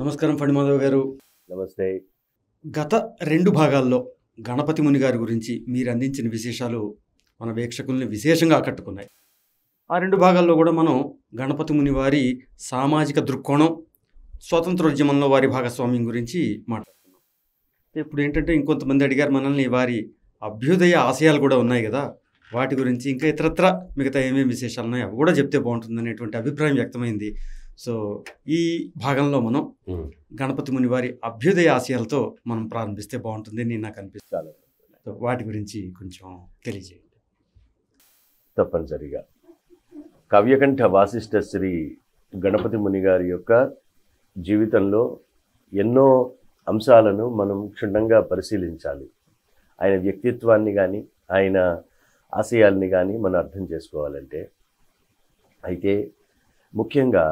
నమస్కారం ఫణిమాధవ్ గారు. నమస్తే. గత 2 భాగాల్లో గణపతి ముని గారి గురించి మీరు అందించిన విశేషాలు మన వీక్షకుల్ని విశేషంగా ఆకట్టుకున్నాయి. ఆ 2 భాగాల్లో కూడా మనం గణపతి ముని వారి సామాజిక దృక్కోణం, స్వాతంత్రోద్యమంలో వారి భాగస్వామ్యం గురించి మాట్లాడుకున్నాం. ఇప్పుడు ఏంటంటే ఇంకొంతమంది అడిగారు మనల్ని, వారి అభ్యుదయ ఆశయాలు కూడా ఉన్నాయి కదా, వాటి గురించి ఇంకా ఇతరత్ర మిగతా ఏమేమి విశేషాలు ఉన్నాయి అవి కూడా చెప్తే బాగుంటుంది అనేటువంటి అభిప్రాయం వ్యక్తమైంది. సో ఈ భాగంలో మనం గణపతి ముని వారి అభ్యుదయ ఆశయాలతో మనం ప్రారంభిస్తే బాగుంటుంది అని నాకు అనిపిస్తుంది. సో వాటి గురించి కొంచెం తెలియజేయండి. తప్పనిసరిగా కావ్యకంఠ వాసిష్ఠ శ్రీ గణపతి ముని గారి యొక్క జీవితంలో ఎన్నో అంశాలను మనం క్షుణ్ణంగా పరిశీలించాలి. ఆయన వ్యక్తిత్వాన్ని కానీ ఆయన ఆశయాల్ని కానీ మనం అర్థం చేసుకోవాలంటే, అయితే ముఖ్యంగా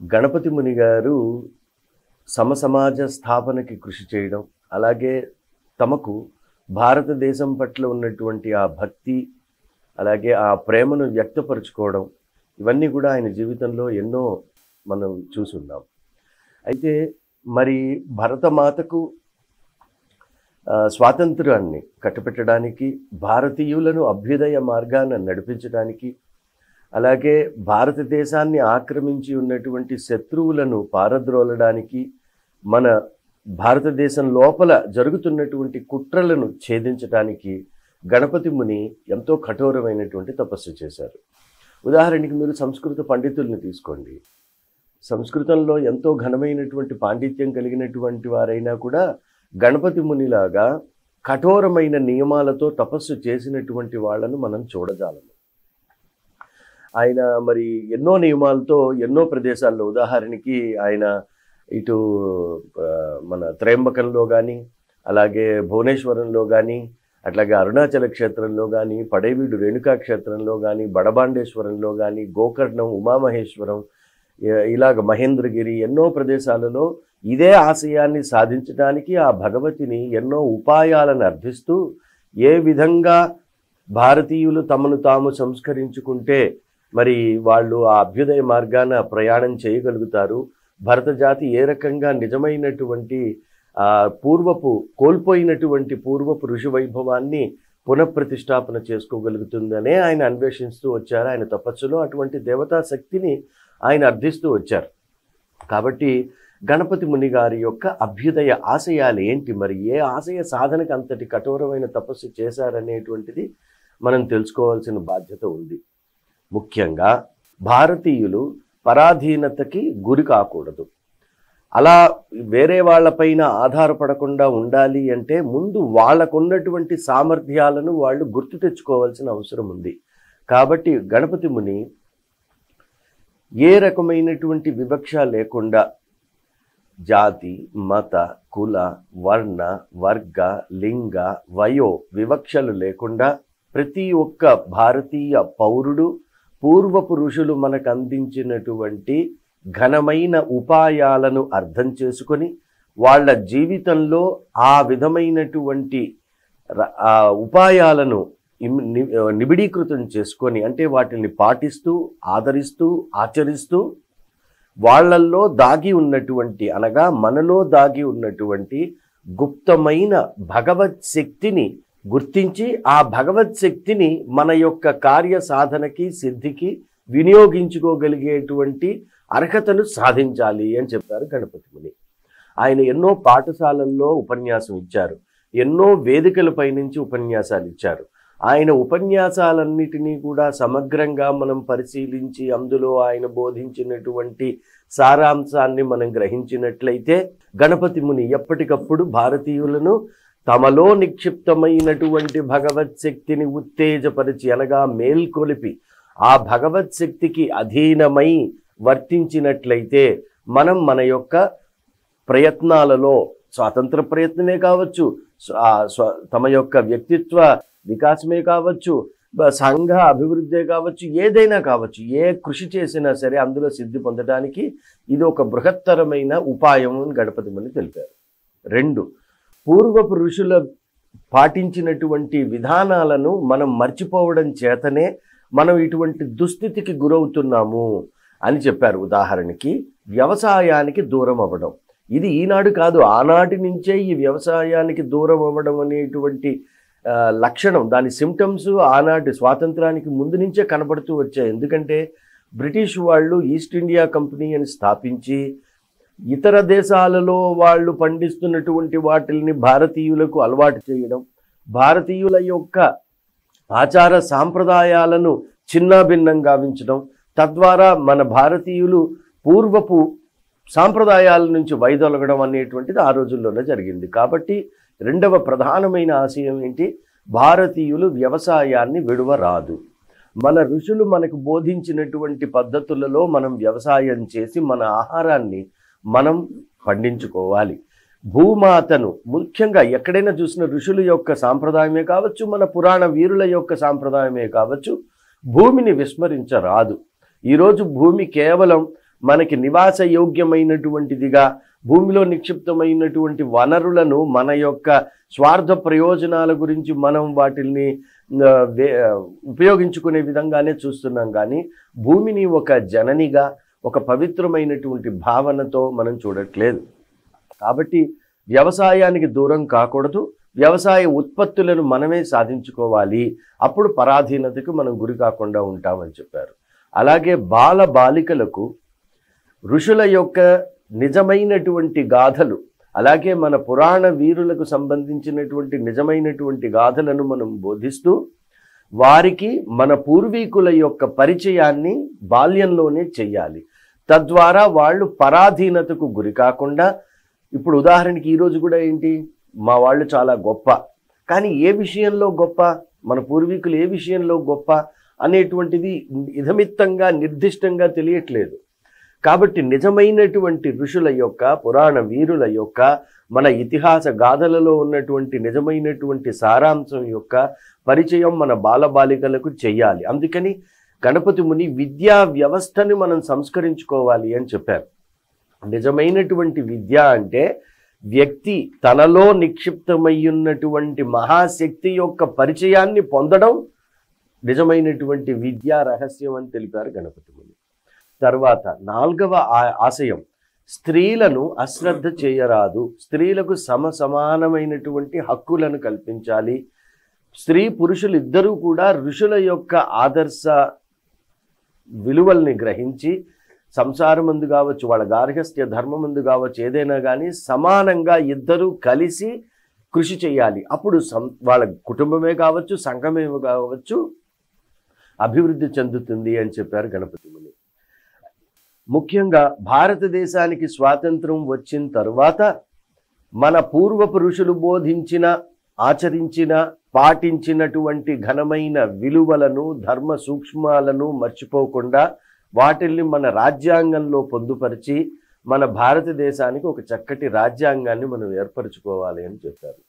గణపతి ముని గారు సమసమాజ స్థాపనకి కృషి చేయడం, అలాగే తమకు భారతదేశం పట్ల ఉన్నటువంటి ఆ భక్తి, అలాగే ఆ ప్రేమను వ్యక్తపరుచుకోవడం, ఇవన్నీ కూడా ఆయన జీవితంలో ఎన్నో మనం చూసున్నాం. అయితే మరి భరతమాతకు స్వాతంత్రాన్ని కట్టపెట్టడానికి, భారతీయులను అభ్యుదయ మార్గాన్ని నడిపించడానికి, అలాగే భారతదేశాన్ని ఆక్రమించి ఉన్నటువంటి శత్రువులను పారద్రోలడానికి, మన భారతదేశం లోపల జరుగుతున్నటువంటి కుట్రలను ఛేదించడానికి గణపతి ముని ఎంతో కఠోరమైనటువంటి తపస్సు చేశారు. ఉదాహరణకి మీరు సంస్కృత పండితుల్ని తీసుకోండి. సంస్కృతంలో ఎంతో ఘనమైనటువంటి పాండిత్యం కలిగినటువంటి వారైనా కూడా గణపతి మునిలాగా కఠోరమైన నియమాలతో తపస్సు చేసినటువంటి వాళ్ళను మనం చూడజాలము. ఆయన మరి ఎన్నో నియమాలతో ఎన్నో ప్రదేశాల్లో, ఉదాహరణకి ఆయన ఇటు మన త్రయంబకంలో కానీ, అలాగే భువనేశ్వరంలో కానీ, అట్లాగే అరుణాచల క్షేత్రంలో కానీ, పడైవీడు రేణుకా క్షేత్రంలో కానీ, బడబాండేశ్వరంలో కానీ, గోకర్ణం, ఉమామహేశ్వరం, ఇలాగ మహేంద్రగిరి, ఎన్నో ప్రదేశాలలో ఇదే ఆశయాన్ని సాధించడానికి ఆ భగవతిని ఎన్నో ఉపాయాలను అర్థిస్తూ, ఏ విధంగా భారతీయులు తమను తాము సంస్కరించుకుంటే మరి వాళ్ళు ఆ అభ్యుదయ మార్గాన ప్రయాణం చేయగలుగుతారు, భరత జాతి ఏ రకంగా నిజమైనటువంటి కోల్పోయినటువంటి పూర్వపు ఋషి వైభవాన్ని పునఃప్రతిష్టాపన చేసుకోగలుగుతుందనే ఆయన అన్వేషిస్తూ వచ్చారు. ఆయన తపస్సులో అటువంటి దేవతా శక్తిని ఆయన అర్థిస్తూ వచ్చారు. కాబట్టి గణపతి ముని గారి యొక్క అభ్యుదయ ఆశయాలు ఏంటి, మరి ఏ ఆశయ సాధనకు అంతటి కఠోరమైన తపస్సు చేశారనేటువంటిది మనం తెలుసుకోవాల్సిన బాధ్యత ఉంది. ముఖ్యంగా భారతీయులు పరాధీనతకి గురి కాకూడదు. అలా వేరే వాళ్ళపైన ఆధారపడకుండా ఉండాలి అంటే ముందు వాళ్ళకున్నటువంటి సామర్థ్యాలను వాళ్ళు గుర్తు తెచ్చుకోవాల్సిన అవసరం ఉంది. కాబట్టి గణపతి ముని ఏ రకమైనటువంటి వివక్ష లేకుండా జాతి, మత, కుల, వర్ణ, వర్గ, లింగ, వయో వివక్షలు లేకుండా ప్రతి ఒక్క భారతీయ పౌరుడు పూర్వపు ఋషులు మనకు అందించినటువంటి ఘనమైన ఉపాయాలను అర్థం చేసుకొని వాళ్ళ జీవితంలో ఆ విధమైనటువంటి ఉపాయాలను నిబిడీకృతం చేసుకొని, అంటే వాటిని పాటిస్తూ, ఆదరిస్తూ, ఆచరిస్తూ వాళ్ళల్లో దాగి ఉన్నటువంటి, అనగా మనలో దాగి ఉన్నటువంటి గుప్తమైన భగవత్ శక్తిని గుర్తించి ఆ భగవత్ శక్తిని మన యొక్క కార్య సాధనకి, సిద్ధికి వినియోగించుకోగలిగేటువంటి అర్హతను సాధించాలి అని చెప్పారు గణపతి ముని. ఆయన ఎన్నో పాఠశాలల్లో ఉపన్యాసం ఇచ్చారు, ఎన్నో వేదికలపై నుంచి ఉపన్యాసాలు ఇచ్చారు. ఆయన ఉపన్యాసాలన్నిటినీ కూడా సమగ్రంగా మనం పరిశీలించి అందులో ఆయన బోధించినటువంటి సారాంశాన్ని మనం గ్రహించినట్లయితే గణపతి ముని ఎప్పటికప్పుడు భారతీయులను తమలో నిక్షిప్తమైనటువంటి భగవత్ శక్తిని ఉత్తేజపరిచి, అనగా మేల్కొలిపి ఆ భగవత్ శక్తికి అధీనమై వర్తించినట్లయితే మనం మన యొక్క ప్రయత్నాలలో, స్వాతంత్ర ప్రయత్నమే కావచ్చు, తమ యొక్క వ్యక్తిత్వ వికాసమే కావచ్చు, సంఘ అభివృద్ధే కావచ్చు, ఏదైనా కావచ్చు, ఏ కృషి చేసినా సరే అందులో సిద్ధి పొందడానికి ఇది ఒక బృహత్తరమైన ఉపాయం అని గణపతి ముని తెలిపారు. 2, పూర్వపు ఋషుల పాటించినటువంటి విధానాలను మనం మర్చిపోవడం చేతనే మనం ఇటువంటి దుస్థితికి గురవుతున్నాము. అని చెప్పారు. ఉదాహరణకి వ్యవసాయానికి దూరం అవ్వడం, ఇది ఈనాడు కాదు, ఆనాటి నుంచే ఈ వ్యవసాయానికి దూరం అవ్వడం అనేటువంటి లక్షణం, దాని సిమ్టమ్స్ ఆనాటి స్వాతంత్రానికి ముందు నుంచే కనబడుతూ వచ్చాయి. ఎందుకంటే బ్రిటిష్ వాళ్ళు ఈస్ట్ ఇండియా కంపెనీ అని స్థాపించి ఇతర దేశాలలో వాళ్ళు పండిస్తున్నటువంటి వాటిల్ని భారతీయులకు అలవాటు చేయడం, భారతీయుల యొక్క ఆచార సాంప్రదాయాలను చిన్నాభిన్నం గావించడం, తద్వారా మన భారతీయులు పూర్వపు సాంప్రదాయాల నుంచి వైదొలగడం అనేటువంటిది ఆ రోజుల్లోనే జరిగింది. కాబట్టి రెండవ ప్రధానమైన ఆశయం ఏంటి? భారతీయులు వ్యవసాయాన్ని విడువరాదు. మన ఋషులు మనకు బోధించినటువంటి పద్ధతులలో మనం వ్యవసాయం చేసి మన ఆహారాన్ని మనం పండించుకోవాలి. భూమాతను ముఖ్యంగా ఎక్కడైనా చూసిన ఋషుల యొక్క సాంప్రదాయమే కావచ్చు, మన పురాణ వీరుల యొక్క సాంప్రదాయమే కావచ్చు, భూమిని విస్మరించరాదు. ఈరోజు భూమి కేవలం మనకి నివాస యోగ్యమైనటువంటిదిగా, భూమిలో నిక్షిప్తమైనటువంటి వనరులను మన యొక్క స్వార్థ ప్రయోజనాల గురించి మనం వాటిల్ని ఉపయోగించుకునే విధంగానే చూస్తున్నాం. కానీ భూమిని ఒక జననిగా, ఒక పవిత్రమైనటువంటి భావనతో మనం చూడట్లేదు. కాబట్టి వ్యవసాయానికి దూరం కాకూడదు, వ్యవసాయ ఉత్పత్తులను మనమే సాధించుకోవాలి. అప్పుడు పరాధీనతకు మనం గురి కాకుండా ఉంటామని చెప్పారు. అలాగే బాల బాలికలకు ఋషుల యొక్క నిజమైనటువంటి గాథలు, అలాగే మన పురాణ వీరులకు సంబంధించినటువంటి నిజమైనటువంటి గాథలను మనం బోధిస్తూ వారికి మన పూర్వీకుల యొక్క పరిచయాన్ని బాల్యంలోనే చెయ్యాలి. తద్వారా వాళ్ళు పరాధీనతకు గురి కాకుండా, ఇప్పుడు ఉదాహరణకి ఈరోజు కూడా ఏంటి, మా వాళ్ళు చాలా గొప్ప, కానీ ఏ విషయంలో గొప్ప, మన పూర్వీకులు ఏ విషయంలో గొప్ప అనేటువంటిది ఇదమిత్తంగా నిర్దిష్టంగా తెలియట్లేదు. కాబట్టి నిజమైనటువంటి ఋషుల యొక్క, పురాణ వీరుల యొక్క, మన ఇతిహాస గాథలలో ఉన్నటువంటి నిజమైనటువంటి సారాంశం యొక్క పరిచయం మన బాలబాలికలకు చెయ్యాలి. అందుకని గణపతి ముని విద్యా వ్యవస్థని మనం సంస్కరించుకోవాలి అని చెప్పారు. నిజమైనటువంటి విద్య అంటే వ్యక్తి తనలో నిక్షిప్తమయ్యున్నటువంటి మహాశక్తి యొక్క పరిచయాన్ని పొందడం నిజమైనటువంటి విద్యా రహస్యం అని తెలిపారు గణపతి ముని. తర్వాత 4వ ఆశయం, స్త్రీలను అశ్రద్ధ చేయరాదు, స్త్రీలకు సమానమైనటువంటి హక్కులను కల్పించాలి. స్త్రీ పురుషులు ఇద్దరూ కూడా ఋషుల యొక్క ఆదర్శ విలువల్ని గ్రహించి సంసారమందు కావచ్చు, వాళ్ళ గార్హస్థ్య ధర్మమందు కావచ్చు, ఏదైనా కానీ సమానంగా ఇద్దరూ కలిసి కృషి చేయాలి. అప్పుడు వాళ్ళ కుటుంబమే కావచ్చు, సంఘమే కావచ్చు, అభివృద్ధి చెందుతుంది అని చెప్పారు గణపతి ముని. ముఖ్యంగా భారతదేశానికి స్వాతంత్రం వచ్చిన తర్వాత మన పూర్వపు ఋషులు బోధించిన, ఆచరించిన, పాటించినటువంటి ఘనమైన విలువలను, ధర్మ సూక్ష్మాలను మర్చిపోకుండా వాటిల్ని మన రాజ్యాంగంలో పొందుపరిచి మన భారతదేశానికి ఒక చక్కటి రాజ్యాంగాన్ని మనం ఏర్పరచుకోవాలి అని చెప్పారు.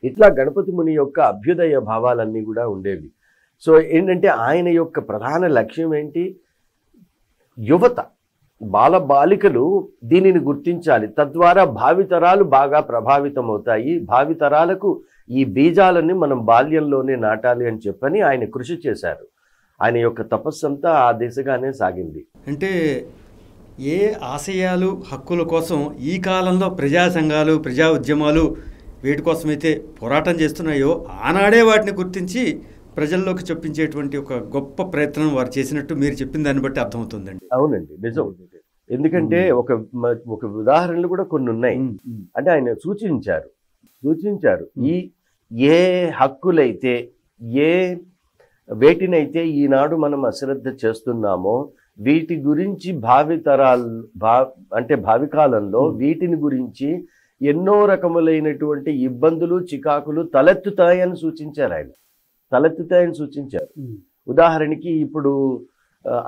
ఇట్లా గణపతి ముని యొక్క అభ్యుదయ భావాలన్నీ కూడా ఉండేవి. సో ఏంటంటే ఆయన యొక్క ప్రధాన లక్ష్యం ఏంటి? యువత, బాలబాలికలు దీనిని గుర్తించాలి. తద్వారా భావితరాలు బాగా ప్రభావితం అవుతాయి. భావితరాలకు ఈ బీజాలని మనం బాల్యంలోనే నాటాలి అని చెప్పని ఆయన కృషి చేశారు. ఆయన యొక్క తపస్సంతా ఆ దిశగానే సాగింది. అంటే ఏ ఆశయాలు, హక్కుల కోసం ఈ కాలంలో ప్రజా సంఘాలు, ప్రజా ఉద్యమాలు వీటి కోసమైతే పోరాటం చేస్తున్నాయో ఆనాడే వాటిని గుర్తించి ప్రజల్లోకి చొప్పించేటువంటి ఒక గొప్ప ప్రయత్నం వారు చేసినట్టు మీరు చెప్పిన దాన్ని బట్టి అర్థమవుతుందండి. అవునండి, నిజం. ఎందుకంటే ఒక ఉదాహరణలు కూడా కొన్ని ఉన్నాయి. అంటే ఆయన సూచించారు ఈ ఏ హక్కులైతే, ఏ వేటినైతే ఈనాడు మనం అశ్రద్ధ చేస్తున్నామో వీటి గురించి భావి కాలంలో వీటిని గురించి ఎన్నో రకములైనటువంటి ఇబ్బందులు, చికాకులు తలెత్తుతాయని సూచించారు. ఉదాహరణకి ఇప్పుడు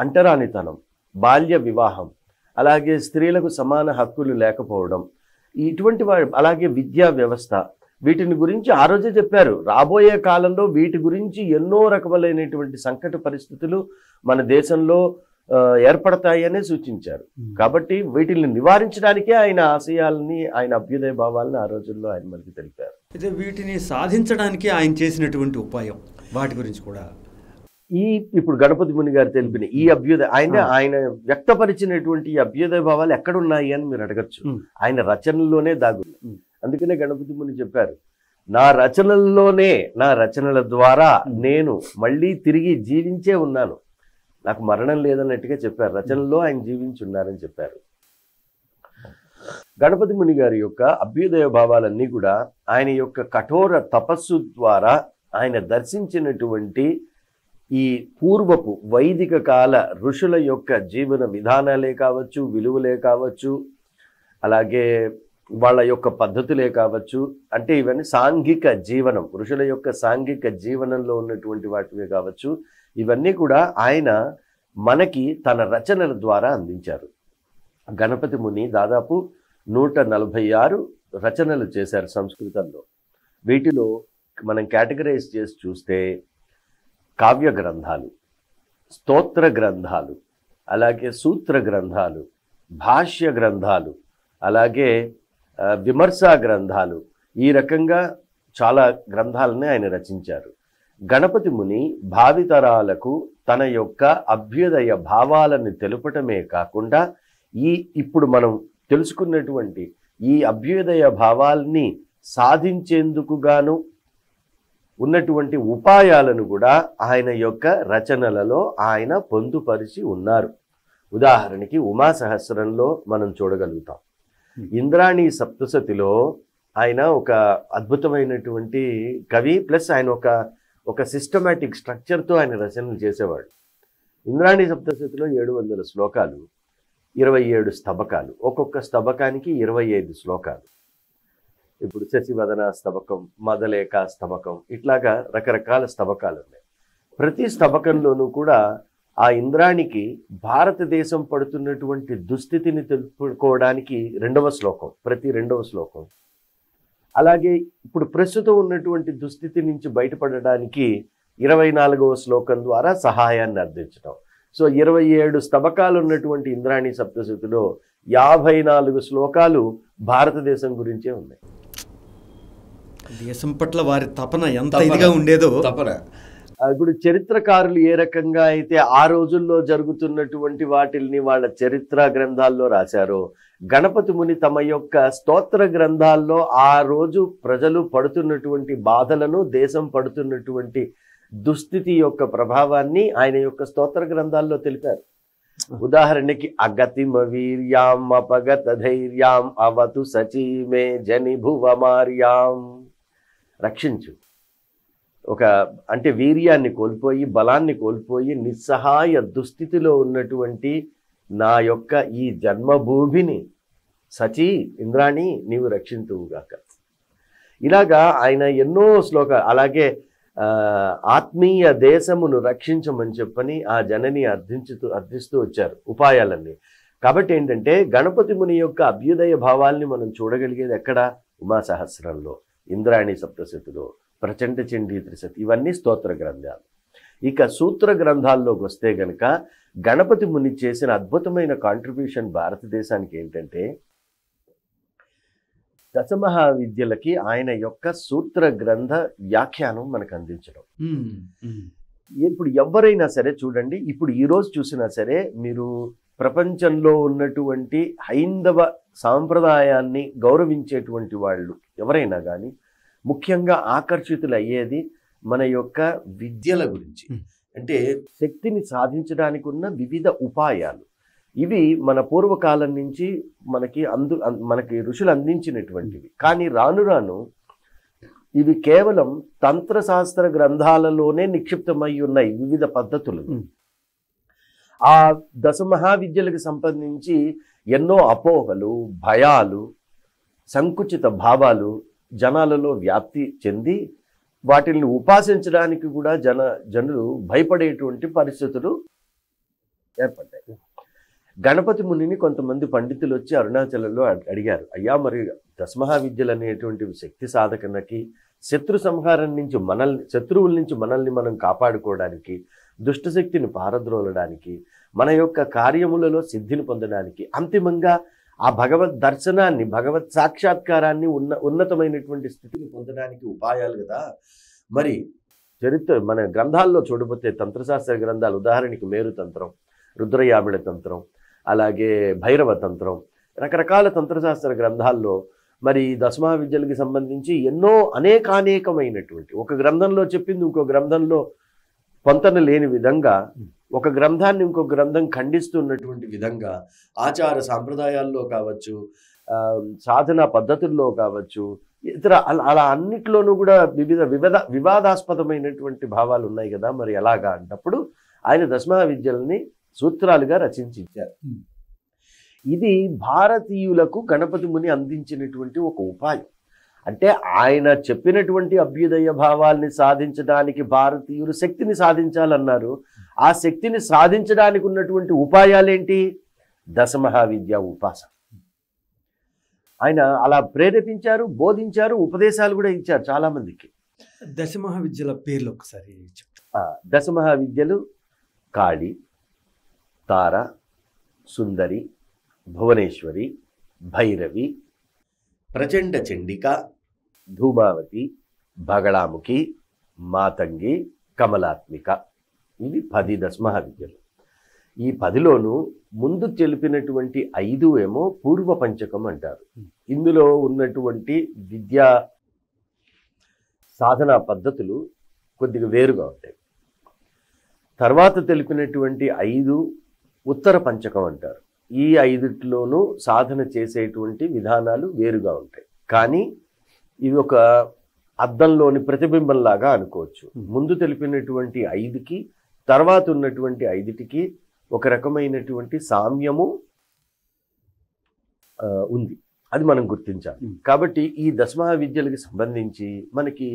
అంటరానితనం, బాల్య వివాహం, అలాగే స్త్రీలకు సమాన హక్కులు లేకపోవడం, ఇటువంటి అలాగే విద్యా వ్యవస్థ, వీటిని గురించి ఆ రోజే చెప్పారు. రాబోయే కాలంలో వీటి గురించి ఎన్నో రకములైనటువంటి సంకట పరిస్థితులు మన దేశంలో ఏర్పడతాయనే సూచించారు. కాబట్టి వీటిని నివారించడానికే ఆయన ఆశయాలని, ఆయన అభ్యుదయ భావాలను ఆ రోజుల్లో ఆయన మనకి తెలిపారు. అయితే వీటిని సాధించడానికి ఆయన చేసినటువంటి ఉపాయం, వాటి గురించి కూడా ఇప్పుడు గణపతి ముని గారు తెలిపిన ఈ అభ్యుదయ ఆయన వ్యక్తపరిచినటువంటి ఈ అభ్యుదయ భావాలు ఎక్కడున్నాయి అని మీరు అడగచ్చు. ఆయన రచనల్లోనే దాగున్నాయి. అందుకనే గణపతి ముని చెప్పారు, నా రచనల్లోనే, నా రచనల ద్వారా నేను మళ్ళీ తిరిగి జీవించే ఉన్నాను, నాకు మరణం లేదన్నట్టుగా చెప్పారు. రచనల్లో ఆయన జీవించి ఉన్నారని చెప్పారు. గణపతి ముని గారి యొక్క అభ్యుదయ భావాలన్నీ కూడా ఆయన యొక్క కఠోర తపస్సు ద్వారా ఆయన దర్శించినటువంటి ఈ పూర్వపు వైదిక కాల ఋషుల యొక్క జీవన విధానాలే కావచ్చు, విలువలే కావచ్చు, అలాగే వాళ్ళ యొక్క పద్ధతులే కావచ్చు, అంటే ఇవన్నీ సాంఘిక జీవనం, ఋషుల యొక్క సాంఘిక జీవనంలో ఉన్నటువంటి వాటివే కావచ్చు, ఇవన్నీ కూడా ఆయన మనకి తన రచనల ద్వారా అందించారు. గణపతి ముని దాదాపు 146 రచనలు చేశారు సంస్కృతంలో. వీటిలో మనం కేటగరైజ్ చేసి చూస్తే కావ్య గ్రంథాలు, స్తోత్ర గ్రంథాలు, అలాగే సూత్ర గ్రంథాలు, భాష్య గ్రంథాలు, అలాగే విమర్శా గ్రంథాలు, ఈ రకంగా చాలా గ్రంథాలని ఆయన రచించారు. గణపతి ముని భావితరాలకు తన యొక్క అభ్యుదయ భావాలను తెలుపటమే కాకుండా ఇప్పుడు మనం తెలుసుకున్నటువంటి ఈ అభ్యుదయ భావాల్ని సాధించేందుకు గాను ఉన్నటువంటి ఉపాయాలను కూడా ఆయన యొక్క రచనలలో ఆయన పొందుపరిచి ఉన్నారు. ఉదాహరణకి ఉమా సహస్రంలో మనం చూడగలుగుతాం. ఇంద్రాణి సప్తశతిలో ఆయన ఒక అద్భుతమైనటువంటి కవి, ప్లస్ ఆయన ఒక సిస్టమాటిక్ స్ట్రక్చర్తో ఆయన రచనలు చేసేవాడు. ఇంద్రాణి సప్తశతిలో 700 శ్లోకాలు, 27 స్తబకాలు, ఒక్కొక్క స్తబకానికి 25 శ్లోకాలు. ఇప్పుడు శశివదన స్తబకం, మదలేక స్తబకం, ఇట్లాగా రకరకాల స్తబకాలు ఉన్నాయి. ప్రతి స్తబకంలోనూ కూడా ఆ ఇంద్రానికి భారతదేశం పడుతున్నటువంటి దుస్థితిని తెలుపుకోవడానికి 2వ శ్లోకం, ప్రతి 2వ శ్లోకం. అలాగే ఇప్పుడు ప్రస్తుతం ఉన్నటువంటి దుస్థితి నుంచి బయటపడడానికి 24వ శ్లోకం ద్వారా సహాయాన్ని అందించడం. సో 27 స్తబకాలు ఉన్నటువంటి ఇంద్రాణి సప్తశతిలో 54 శ్లోకాలు భారతదేశం గురించే ఉన్నాయి. దేశం పట్ల వారి తపన ఎంత ఇదిగా ఉండేదో. ఇప్పుడు చరిత్రకారులు ఏ రకంగా అయితే ఆ రోజుల్లో జరుగుతున్నటువంటి వాటిల్ని వాళ్ళ చరిత్ర గ్రంథాల్లో రాశారో, గణపతి ముని తమ యొక్క స్తోత్ర గ్రంథాల్లో ఆ రోజు ప్రజలు పడుతున్నటువంటి బాధలను, దేశం పడుతున్నటువంటి దుస్థితి యొక్క ప్రభావాన్ని ఆయన యొక్క స్తోత్ర గ్రంథాల్లో తెలిపారు. ఉదాహరణకి అగతిమ వీర్యాం అపగత ధైర్యాం అవతు సచీమే జని భువమార్యాం, రక్షించు. అంటే వీర్యాన్ని కోల్పోయి, బలాన్ని కోల్పోయి, నిస్సహాయ దుస్థితిలో ఉన్నటువంటి నా యొక్క ఈ జన్మభూమిని సచి ఇంద్రాణి నీవు రక్షించుగాక. ఇలాగా ఆయన ఎన్నో శ్లోకాలు. అలాగే ఆత్మీయ దేశమును రక్షించమని చెప్పని ఆ జనని అర్థిస్తూ వచ్చారు ఉపాయాలన్నీ. కాబట్టి ఏంటంటే గణపతి ముని యొక్క అభ్యుదయ భావాల్ని మనం చూడగలిగేది ఎక్కడ? ఉమా సహస్రంలో, ఇంద్రాణి సప్తశతిలో, ప్రచండ చండీ త్రిశతి, ఇవన్నీ స్తోత్ర గ్రంథాలు. ఇక సూత్ర గ్రంథాల్లోకి వస్తే గనక గణపతి ముని చేసిన అద్భుతమైన కాంట్రిబ్యూషన్ భారతదేశానికి ఏంటంటే దశమహావిద్యలకి ఆయన యొక్క సూత్ర గ్రంథ వ్యాఖ్యానం మనకు అందించడం. ఇప్పుడు ఎవరైనా సరే చూడండి, ఇప్పుడు ఈరోజు చూసినా సరే మీరు ప్రపంచంలో ఉన్నటువంటి హైందవ సాంప్రదాయాన్ని గౌరవించేటువంటి వాళ్ళు ఎవరైనా కానీ ముఖ్యంగా ఆకర్షితులు అయ్యేది మన యొక్క విద్యల గురించి. అంటే శక్తిని సాధించడానికి ఉన్న వివిధ ఉపాయాలు. ఇవి మన పూర్వకాలం నుంచి మనకి ఋషులు అందించినటువంటివి. కానీ రాను రాను ఇవి కేవలం తంత్రశాస్త్ర గ్రంథాలలోనే నిక్షిప్తమై ఉన్నాయి వివిధ పద్ధతులు. ఆ దశమహావిద్యలకు సంబంధించి ఎన్నో అపోహలు, భయాలు, సంకుచిత భావాలు జనాలలో వ్యాప్తి చెంది వాటిని ఉపాసించడానికి కూడా జనులు భయపడేటువంటి పరిస్థితులు ఏర్పడ్డాయి. గణపతి మునిని కొంతమంది పండితులు వచ్చి అరుణాచలంలో అడిగారు, అయ్యా మరి దశమహావిద్యలు అనేటువంటివి శక్తి సాధకనకి, శత్రు సంహారం నుంచి శత్రువుల నుంచి మనల్ని మనం కాపాడుకోవడానికి, దుష్టశక్తిని పారద్రోలడానికి, మన యొక్క కార్యములలో సిద్ధిని పొందడానికి, అంతిమంగా ఆ భగవద్ దర్శనాన్ని, భగవత్ సాక్షాత్కారాన్ని ఉన్నతమైనటువంటి స్థితిని పొందడానికి ఉపాయాలు కదా. మరి చరిత్ర మన గ్రంథాల్లో చూడబోతే తంత్రశాస్త్ర గ్రంథాలు, ఉదాహరణకి మేరు తంత్రం, రుద్రయామిళ తంత్రం, అలాగే భైరవ తంత్రం, రకరకాల తంత్రశాస్త్ర గ్రంథాల్లో మరి దశమహావిద్యలకి సంబంధించి ఎన్నో అనేకానేకమైనటువంటి, ఒక గ్రంథంలో చెప్పింది ఇంకో గ్రంథంలో పొంతన లేని విధంగా, ఒక గ్రంథాన్ని ఇంకో గ్రంథం ఖండిస్తున్నటువంటి విధంగా ఆచార సాంప్రదాయాల్లో కావచ్చు, సాధనా పద్ధతుల్లో కావచ్చు, ఇతర అలా అన్నిట్లోనూ కూడా వివాదాస్పదమైనటువంటి భావాలు ఉన్నాయి కదా. మరి ఎలాగా అంటప్పుడు ఆయన దశమహావిద్యల్ని సూత్రాలుగా రచించి ఇచ్చారు. ఇది భారతీయులకు గణపతి ముని అందించినటువంటి ఒక ఉపాయం. అంటే ఆయన చెప్పినటువంటి అభ్యుదయ భావాల్ని సాధించడానికి భారతీయులు శక్తిని సాధించాలన్నారు. ఆ శక్తిని సాధించడానికి ఉన్నటువంటి ఉపాయాలేంటి? దశమహావిద్య ఉపాసన. ఆయన అలా ప్రేరేపించారు, బోధించారు, ఉపదేశాలు కూడా ఇచ్చారు చాలా మందికి. దశమహావిద్యల పేర్లు ఒకసారి చెప్తారు. దశమహావిద్యలు కాళి, తార, సుందరి, భువనేశ్వరి, భైరవి, ప్రచండ చండిక, ధూమావతి, బగళాముఖి, మాతంగి, కమలాత్మిక. ఇవి 10 దశమహావిద్యలు. ఈ 10లోనూ ముందు తెలిపినటువంటి 5 ఏమో పూర్వ పంచకం అంటారు. ఇందులో ఉన్నటువంటి విద్యా సాధనా పద్ధతులు కొద్దిగా వేరుగా ఉంటాయి. తర్వాత తెలిపినటువంటి 5 ఉత్తర పంచకం అంటారు. ఈ 5లోనూ సాధన చేసేటువంటి విధానాలు వేరుగా ఉంటాయి. కానీ ఇవి ఒక అద్దంలోని ప్రతిబింబంలాగా అనుకోవచ్చు. ముందు తెలిపినటువంటి 5కి తర్వాత ఉన్నటువంటి 5టికి ఒక రకమైనటువంటి సామ్యము ఉంది. అది మనం గుర్తించాలి. కాబట్టి ఈ దశమహావిద్యలకి సంబంధించి మనకి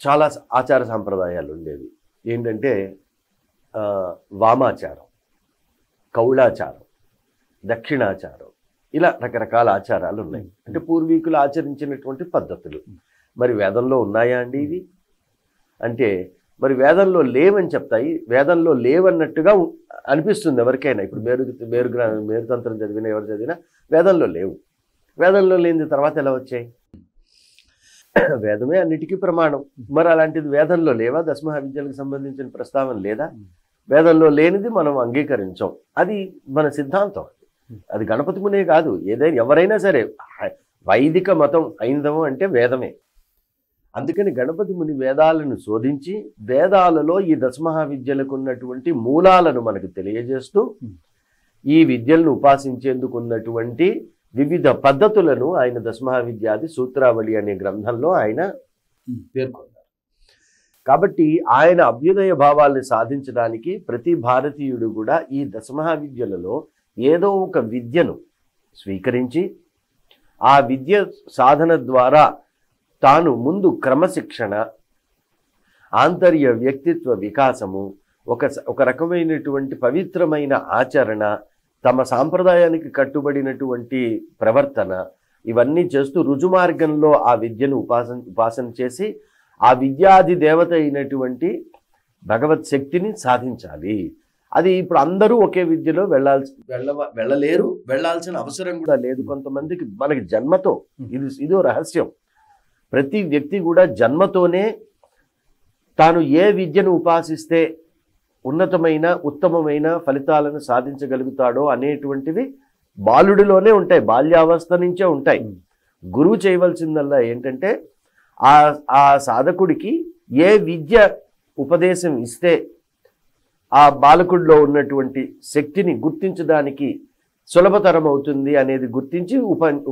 చాలా ఆచార సాంప్రదాయాలు ఉండేవి. ఏంటంటే వామాచారం, కౌళాచారం, దక్షిణాచారం, ఇలా రకరకాల ఆచారాలు ఉన్నాయి. అంటే పూర్వీకులు ఆచరించినటువంటి పద్ధతులు. మరి వేదంలో ఉన్నాయా అండి ఇవి అంటే మరి వేదంలో లేవని చెప్తాయి. వేదంలో లేవన్నట్టుగా అనిపిస్తుంది ఎవరికైనా. ఇప్పుడు మేరు తంత్రం చదివినా ఎవరు చదివినా వేదంలో లేవు. వేదంలో లేని తర్వాత ఎలా వచ్చాయి? వేదమే అన్నిటికీ ప్రమాణం. మరి అలాంటిది వేదంలో లేవా? దశమహావిద్యలకు సంబంధించిన ప్రస్తావన లేదా? వేదంలో లేనిది మనం అంగీకరించాం. అది మన సిద్ధాంతం. అది గణపతి మునే కాదు, ఏదైనా ఎవరైనా సరే. వైదిక మతం హైందవం అంటే వేదమే. అందుకని గణపతి ముని వేదాలను శోధించి వేదాలలో ఈ దశమహావిద్యలకు ఉన్నటువంటి మూలాలను మనకు తెలియజేస్తూ ఈ విద్యలను ఉపాసించేందుకు ఉన్నటువంటి వివిధ పద్ధతులను ఆయన దశమహావిద్యాది సూత్రావళి అనే గ్రంథంలో ఆయన పేర్కొన్నారు. కాబట్టి ఆయన అభ్యుదయ భావాల్ని సాధించడానికి ప్రతి భారతీయుడు కూడా ఈ దశమహావిద్యలలో ఏదో ఒక విద్యను స్వీకరించి ఆ విద్య సాధన ద్వారా తాను ముందు క్రమశిక్షణ, ఆంతర్య వ్యక్తిత్వ వికాసము, ఒక రకమైనటువంటి పవిత్రమైన ఆచరణ, తమ సాంప్రదాయానికి కట్టుబడినటువంటి ప్రవర్తన, ఇవన్నీ చేస్తూ రుజుమార్గంలో ఆ విద్యను ఉపాసన చేసి ఆ విద్యాది దేవత అయినటువంటి భగవత్ శక్తిని సాధించాలి. అది ఇప్పుడు అందరూ ఒకే విద్యలో వెళ్ళలేరు, వెళ్ళాల్సిన అవసరం కూడా లేదు. కొంతమందికి మనకి జన్మతో ఇదో రహస్యం. ప్రతి వ్యక్తి కూడా జన్మతోనే తాను ఏ విద్యను ఉపాసిస్తే ఉన్నతమైన ఉత్తమమైన ఫలితాలను సాధించగలుగుతాడో అనేటువంటివి బాలుడిలోనే ఉంటాయి, బాల్యావస్థ నుంచే ఉంటాయి. గురువు చేయవలసిందల్లా ఏంటంటే ఆ సాధకుడికి ఏ విద్య ఉపదేశం ఇస్తే ఆ బాలకుడిలో ఉన్నటువంటి శక్తిని గుర్తించడానికి సులభతరం అవుతుంది అనేది గుర్తించి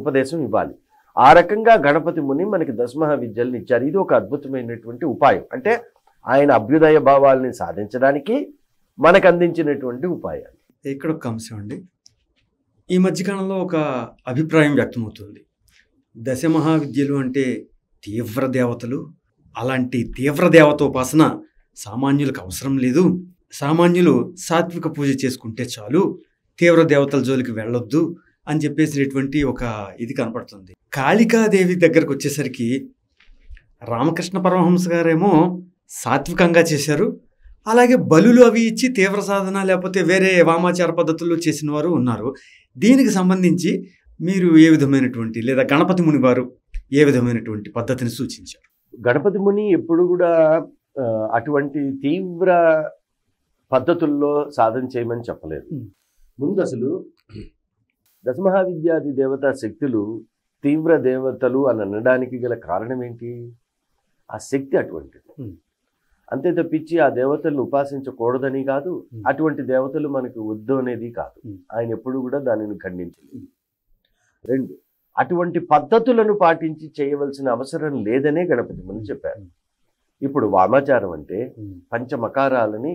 ఉపదేశం ఇవ్వాలి. ఆ రకంగా గణపతి ముని మనకి దశమహావిద్యల్ని ఇచ్చారు. ఇది ఒక అద్భుతమైనటువంటి ఉపాయం. అంటే ఆయన అభ్యుదయ భావాల్ని సాధించడానికి మనకు అందించినటువంటి ఉపాయాలు. ఇక్కడ ఒక అంశం అండి, ఈ మధ్యకాలంలో ఒక అభిప్రాయం వ్యక్తమవుతుంది. దశమహావిద్యలు అంటే తీవ్ర దేవతలు, అలాంటి తీవ్ర దేవతోపాసన సామాన్యులకు అవసరం లేదు, సామాన్యులు సాత్విక పూజ చేసుకుంటే చాలు, తీవ్ర దేవతల జోలికి వెళ్ళొద్దు అని చెప్పేసినటువంటి ఒక ఇది కనపడుతుంది. కాళికాదేవి దగ్గరకు వచ్చేసరికి రామకృష్ణ పరమహంస గారేమో సాత్వికంగా చేశారు, అలాగే బలులు అవి ఇచ్చి తీవ్ర సాధన లేకపోతే వేరే వామాచార పద్ధతుల్లో చేసిన వారు ఉన్నారు. దీనికి సంబంధించి మీరు ఏ విధమైనటువంటి లేదా గణపతి ముని వారు ఏ విధమైనటువంటి పద్ధతిని సూచించారు? గణపతి ముని ఎప్పుడు కూడా అటువంటి తీవ్ర పద్ధతుల్లో సాధన చేయమని చెప్పలేదు. ముందు అసలు దశమహావిద్యాది దేవతా శక్తులు తీవ్ర దేవతలు అని అనడానికి గల కారణం ఏంటి? ఆ శక్తి అటువంటిది. అంతే తప్పించి ఆ దేవతలను ఉపాసించకూడదని కాదు, అటువంటి దేవతలు మనకు వద్దు అనేది కాదు. ఆయన ఎప్పుడు కూడా దానిని ఖండించలేదు. రెండు, అటువంటి పద్ధతులను పాటించి చేయవలసిన అవసరం లేదనే గణపతి ముని చెప్పారు. ఇప్పుడు వామాచారం అంటే పంచమకారాలని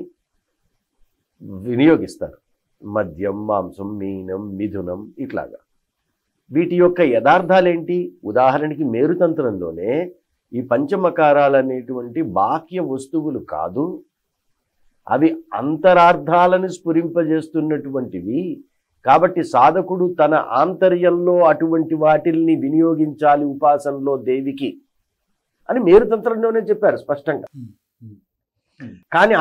వినియోగిస్తారు. మద్యం, మాంసం, మీనం, మిథునం ఇట్లాగా. వీటి యొక్క యథార్థాలేంటి? ఉదాహరణకి మేరుతంత్రంలోనే ఈ పంచమకారాలు అనేటువంటి బాహ్య వస్తువులు కాదు, అవి అంతరార్థాలను స్ఫురింపజేస్తున్నటువంటివి. కాబట్టి సాధకుడు తన ఆంతర్యంలో అటువంటి వాటిల్ని వినియోగించాలి ఉపాసనలో దేవికి అని మేరుతంత్రంలోనే చెప్పారు స్పష్టంగా. కానీ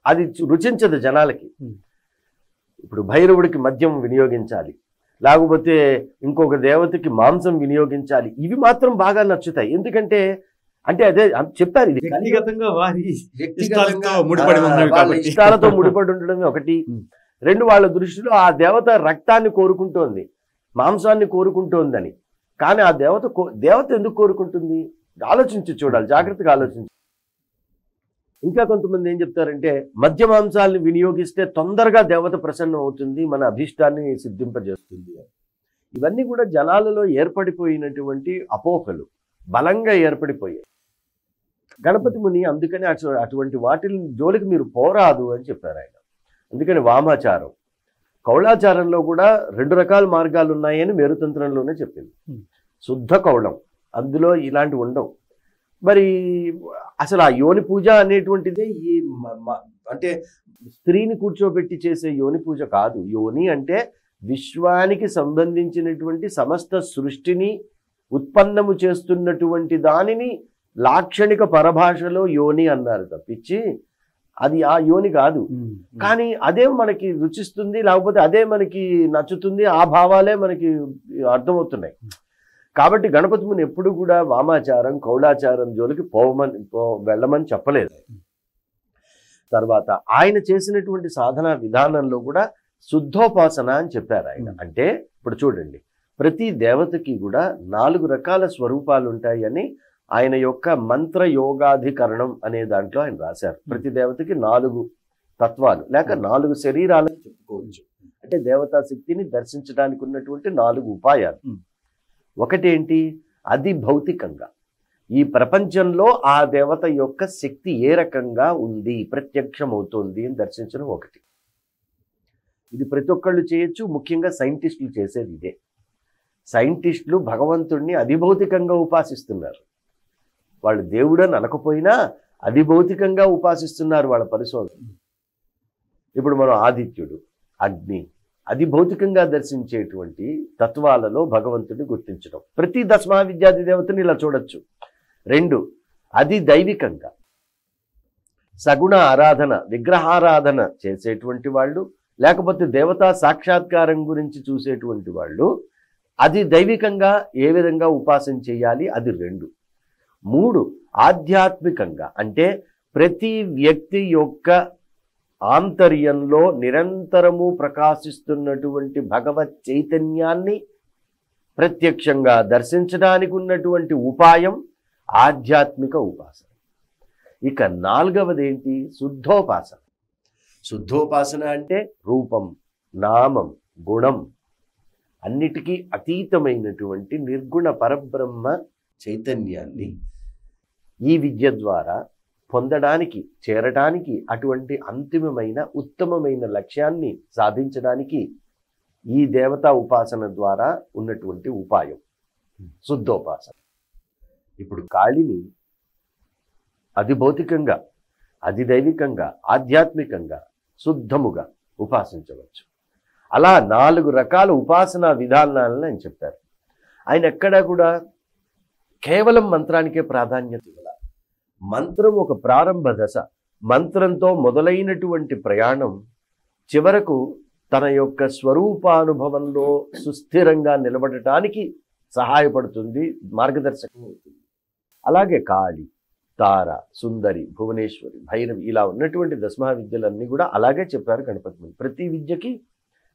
అది రుచించదు జనాలకి. ఇప్పుడు భైరవుడికి మద్యం వినియోగించాలి, లేకపోతే ఇంకొక దేవతకి మాంసం వినియోగించాలి, ఇవి మాత్రం బాగా నచ్చుతాయి. ఎందుకంటే అదే చెప్పారు, ఇది వ్యక్తిగతంగా వారి ఇష్టాలతో ముడిపడి ఉండడమే ఒకటి. రెండు, వాళ్ళ దృష్టిలో ఆ దేవత రక్తాన్ని కోరుకుంటోంది, మాంసాన్ని కోరుకుంటోందని. కానీ ఆ దేవత ఎందుకు కోరుకుంటుంది? ఆలోచించి చూడాలి, జాగ్రత్తగా ఆలోచించి. ఇంకా కొంతమంది ఏం చెప్తారంటే మద్య మాంసాలను వినియోగిస్తే తొందరగా దేవత ప్రసన్నం అవుతుంది, మన అభీష్టాన్ని సిద్ధింపజేస్తుంది. ఇవన్నీ కూడా జనాలలో ఏర్పడిపోయినటువంటి అపోహలు, బలంగా ఏర్పడిపోయాయి. గణపతి ముని అందుకని అటువంటి వాటిని జోలికి మీరు పోరాదు అని చెప్పారు ఆయన. అందుకని వామాచారం, కౌళాచారంలో కూడా 2 రకాల మార్గాలు ఉన్నాయని మేరుతంత్రంలోనే చెప్పింది. శుద్ధ కౌళం, అందులో ఇలాంటివి ఉండవు. మరి అసలు ఆ యోని పూజ అనేటువంటిదే అంటే స్త్రీని కూర్చోబెట్టి చేసే యోని పూజ కాదు. యోని అంటే విశ్వానికి సంబంధించినటువంటి సమస్త సృష్టిని ఉత్పన్నము చేస్తున్నటువంటి దానిని లాక్షణిక పరభాషలో యోని అన్నారు తప్పించి అది ఆ యోని కాదు. కానీ అదే మనకి రుచిస్తుంది, లేకపోతే అదే మనకి నచ్చుతుంది, ఆ భావాలే మనకి అర్థమవుతున్నాయి. కాబట్టి గణపతి ముని ఎప్పుడు కూడా వామాచారం, కౌళాచారం జోలికి వెళ్ళమని చెప్పలేదు. తర్వాత ఆయన చేసినటువంటి సాధనా విధానంలో కూడా శుద్ధోపాసన అని చెప్పారు ఆయన. అంటే ఇప్పుడు చూడండి, ప్రతి దేవతకి కూడా 4 రకాల స్వరూపాలు ఉంటాయని ఆయన యొక్క మంత్ర యోగాధికరణం అనే దాంట్లో ఆయన రాశారు. ప్రతి దేవతకి 4 తత్వాలు లేక 4 శరీరాలని చెప్పుకోవచ్చు. అంటే దేవతా శక్తిని దర్శించడానికి ఉన్నటువంటి 4 ఉపాయాలు. ఒకటేంటి? అది భౌతికంగా ఈ ప్రపంచంలో ఆ దేవత యొక్క శక్తి ఏ రకంగా ఉంది, ప్రత్యక్షమవుతోంది అని దర్శించడం ఒకటి. ఇది ప్రతి ఒక్కళ్ళు చేయొచ్చు, ముఖ్యంగా సైంటిస్టులు చేసేది ఇదే. సైంటిస్టులు భగవంతుడిని అధిభౌతికంగా ఉపాసిస్తున్నారు. వాళ్ళు దేవుడని అనకపోయినా అధిభౌతికంగా ఉపాసిస్తున్నారు వాళ్ళ పరిశోధన. ఇప్పుడు మనం ఆదిత్యుడు, అగ్ని, అది భౌతికంగా దర్శించేటువంటి తత్వాలలో భగవంతుడిని గుర్తించడం. ప్రతి దశమహావిద్యాది దేవతని ఇలా చూడొచ్చు. 2, అది దైవికంగా సగుణ ఆరాధన, విగ్రహారాధన చేసేటువంటి వాళ్ళు, లేకపోతే దేవతా సాక్షాత్కారం గురించి చూసేటువంటి వాళ్ళు, అది దైవికంగా ఏ విధంగా ఉపాసన చేయాలి, అది 2. 3, ఆధ్యాత్మికంగా అంటే ప్రతి వ్యక్తి యొక్క ఆంతర్యంలో నిరంతరము ప్రకాశిస్తున్నటువంటి భగవత్ చైతన్యాన్ని ప్రత్యక్షంగా దర్శించడానికి ఉన్నటువంటి ఉపాయం ఆధ్యాత్మిక ఉపాసన. ఇక 4వది ఏంటి? శుద్ధోపాసన. శుద్ధోపాసన అంటే రూపం, నామం, గుణం అన్నిటికీ అతీతమైనటువంటి నిర్గుణ పరబ్రహ్మ చైతన్యాన్ని ఈ విద్య ద్వారా పొందడానికి, చేరడానికి, అటువంటి అంతిమమైన ఉత్తమమైన లక్ష్యాన్ని సాధించడానికి ఈ దేవతా ఉపాసన ద్వారా ఉన్నటువంటి ఉపాయం శుద్ధోపాసన. ఇప్పుడు కాళిని అది భౌతికంగా, అది దైవికంగా, ఆధ్యాత్మికంగా, శుద్ధముగా ఉపాసించవచ్చు. అలా 4 రకాల ఉపాసనా విధానాలను ఆయన చెప్పారు. ఆయన ఎక్కడా కూడా కేవలం మంత్రానికే ప్రాధాన్యత ఇవ్వాలి. మంత్రం ఒక ప్రారంభ దశ. మంత్రంతో మొదలైనటువంటి ప్రయాణం చివరకు తన యొక్క స్వరూపానుభవంలో సుస్థిరంగా నిలబడటానికి సహాయపడుతుంది, మార్గదర్శకం అవుతుంది. అలాగే కాళి తార, సుందరి, భువనేశ్వరి, భైరవి ఇలా ఉన్నటువంటి దశమహా విద్యలన్నీ కూడా అలాగే చెప్పారు గణపతి ముని. ప్రతి విద్యకి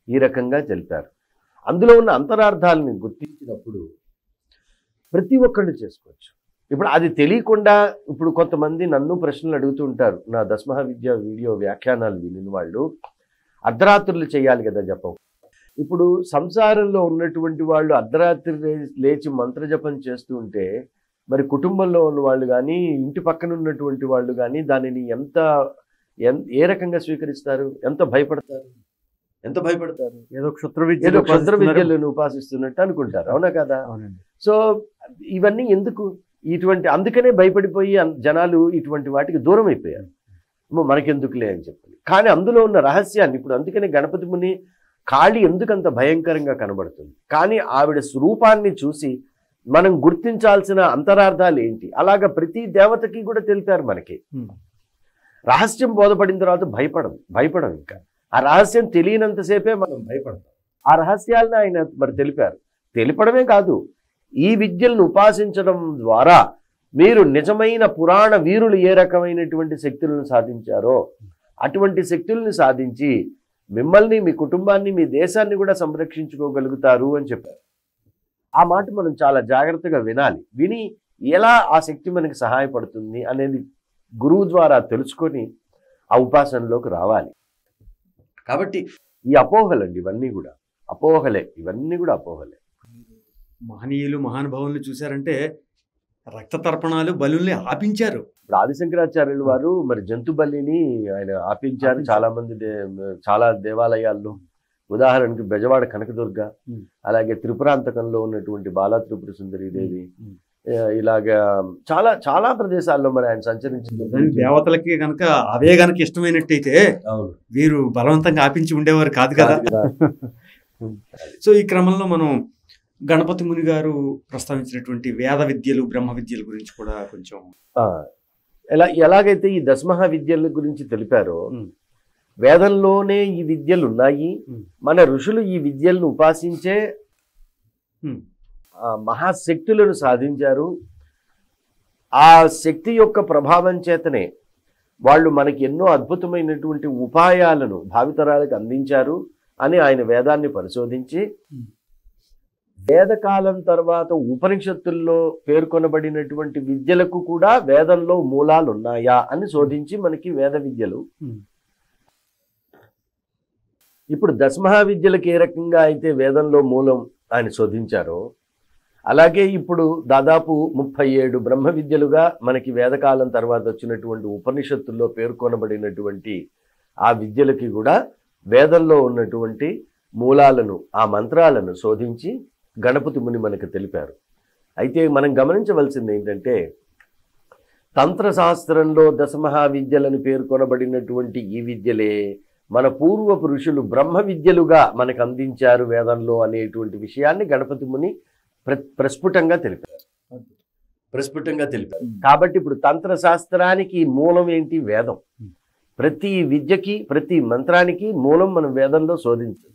ఈ రకంగా తెలిపారు. అందులో ఉన్న అంతరార్థాలని గుర్తించినప్పుడు ప్రతి ఒక్కళ్ళు చేసుకోవచ్చు. ఇప్పుడు అది తెలియకుండా ఇప్పుడు కొంతమంది నన్ను ప్రశ్నలు అడుగుతూ ఉంటారు, నా దశమహా విద్య వీడియో వ్యాఖ్యానాలు విని వాళ్ళు అర్ధరాత్రులు చేయాలి కదా జపం. ఇప్పుడు సంసారంలో ఉన్నటువంటి వాళ్ళు అర్ధరాత్రి లేచి మంత్రజపం చేస్తూ ఉంటే మరి కుటుంబంలో ఉన్న వాళ్ళు కానీ ఇంటి పక్కన ఉన్నటువంటి వాళ్ళు కానీ దానిని ఏ రకంగా స్వీకరిస్తారు? ఎంత భయపడతారు? ఏదో క్షుద్ర విద్యలను ఉపాసిస్తున్నట్టు అనుకుంటారు. అవునా కదా? సో ఇవన్నీ ఎందుకు? అందుకనే భయపడిపోయి జనాలు ఇటువంటి వాటికి దూరం అయిపోయారు. మనకెందుకులే అని చెప్పి. కానీ అందులో ఉన్న రహస్యాన్ని ఇప్పుడు అందుకనే గణపతి ముని కాళి ఎందుకంత భయంకరంగా కనబడుతుంది, కానీ ఆవిడ స్వరూపాన్ని చూసి మనం గుర్తించాల్సిన అంతరార్థాలు ఏంటి అలాగా ప్రతి దేవతకి కూడా తెలిపారు మనకి. రహస్యం బోధపడిన తర్వాత భయపడం ఇంకా ఆ రహస్యం తెలియనంతసేపే మనం భయపడతాం. ఆ రహస్యాలను ఆయన మరి తెలిపారు. తెలిపడమే కాదు, ఈ విద్యలను ఉపాసించడం ద్వారా మీరు నిజమైన పురాణ వీరులు ఏ రకమైనటువంటి శక్తులను సాధించారో అటువంటి శక్తులను సాధించి మిమ్మల్ని, మీ కుటుంబాన్ని, మీ దేశాన్ని కూడా సంరక్షించుకోగలుగుతారు అని చెప్పారు. ఆ మాట మనం చాలా జాగ్రత్తగా వినాలి. విని ఎలా ఆ శక్తి మనకి సహాయపడుతుంది అనేది గురువు ద్వారా తెలుసుకొని ఆ ఉపాసనలోకి రావాలి. కాబట్టి ఈ అపోహలండి ఇవన్నీ కూడా అపోహలే. మహనీయులు మహానుభావుల్ని చూశారంటే రక్త తర్పణాలు బలుల్ని ఆపించారు. ఇప్పుడు ఆదిశంకరాచార్యులు వారు మరి జంతు బలిని ఆయన ఆపించారు చాలా దేవాలయాల్లో. ఉదాహరణకి బెజవాడ కనకదుర్గ, అలాగే త్రిపురాంతకంలో ఉన్నటువంటి బాలా త్రిపుర సుందరి దేవి, ఇలాగా చాలా చాలా ప్రదేశాల్లో మరి ఆయన సంచరించింది. దేవతలకి కనుక అవే కనుక ఇష్టమైనట్టయితే వీరు బలవంతంగా ఆపించి ఉండేవారు కాదు కదా. సో ఈ క్రమంలో మనం గణపతి ముని గారు ప్రస్తావించినటువంటి వేద విద్యలు, బ్రహ్మ విద్యల గురించి కూడా కొంచెం ఎలాగైతే ఈ దశమహా విద్యల గురించి తెలిపారో వేదంలోనే ఈ విద్యలు ఉన్నాయి. మన ఋషులు ఈ విద్యలను ఉపాసించే మహాశక్తులను సాధించారు. ఆ శక్తి యొక్క ప్రభావం చేతనే వాళ్ళు మనకి ఎన్నో అద్భుతమైనటువంటి ఉపాయాలను భావితరాలకు అందించారు అని ఆయన వేదాన్ని పరిశోధించి వేదకాలం తర్వాత ఉపనిషత్తుల్లో పేర్కొనబడినటువంటి విద్యలకు కూడా వేదంలో మూలాలు ఉన్నాయా అని శోధించి మనకి వేద విద్యలు. ఇప్పుడు దశమహా విద్యలకు ఏ రకంగా అయితే వేదంలో మూలం ఆయన శోధించారో అలాగే ఇప్పుడు దాదాపు 37 బ్రహ్మ విద్యలుగా మనకి వేదకాలం తర్వాత వచ్చినటువంటి ఉపనిషత్తుల్లో పేర్కొనబడినటువంటి ఆ విద్యలకి కూడా వేదంలో ఉన్నటువంటి మూలాలను, ఆ మంత్రాలను శోధించి గణపతి ముని మనకు తెలిపారు. అయితే మనం గమనించవలసింది ఏంటంటే తంత్రశాస్త్రంలో దశమహా విద్యలను పేర్కొనబడినటువంటి ఈ విద్యలే మన పూర్వపు ఋషులు బ్రహ్మ విద్యలుగా మనకు అందించారు వేదంలో అనేటువంటి విషయాన్ని గణపతి ముని ప్రస్ఫుటంగా తెలిపారు. కాబట్టి ఇప్పుడు తంత్రశాస్త్రానికి మూలం ఏంటి? వేదం. ప్రతి విద్యకి, ప్రతి మంత్రానికి మూలం మనం వేదంలో శోధించవచ్చు.